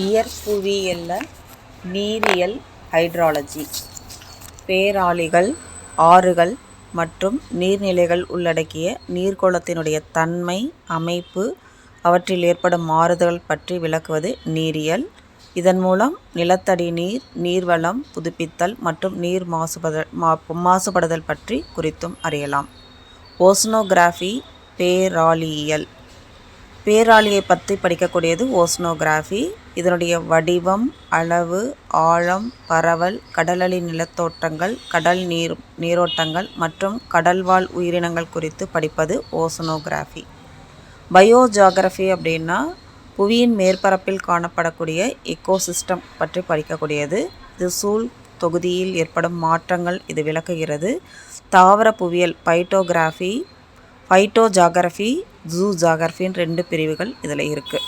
இயற்புவியியல்ல நீரியல் ஹைட்ராலஜி பேராளிகள், ஆறுகள் மற்றும் நீர்நிலைகள் உள்ளடக்கிய நீர்கோளத்தினுடைய தன்மை, அமைப்பு, அவற்றில் ஏற்படும் மாறுதல்கள் பற்றி விளக்குவது நீரியல். இதன் மூலம் நிலத்தடி நீர், நீர்வளம் புதுப்பித்தல் மற்றும் நீர் மாசுபடுதல் பற்றி குறித்தும் அறியலாம். ஓசனோகிராஃபி பேராளியியல் பேராளியை பற்றி படிக்கக்கூடியது ஓசனோகிராஃபி. இதனுடைய வடிவம், அளவு, ஆழம், பரவல், கடலடி நிலத்தோற்றங்கள், கடல் நீரோட்டங்கள் மற்றும் கடல்வாழ் உயிரினங்கள் குறித்து படிப்பது ஓசனோகிராஃபி. பயோஜியாகிரஃபி அப்படின்னா புவியின் மேற்பரப்பில் காணப்படக்கூடிய எக்கோசிஸ்டம் பற்றி படிக்கக்கூடியது. இது சூழ் தொகுதியில் ஏற்படும் மாற்றங்கள் இது விளக்குகிறது. தாவர புவியியல் பைட்டோஜியாகிரஃபி, ஜூஜியாகிரஃபின்னு 2 பிரிவுகள் இதில் இருக்குது.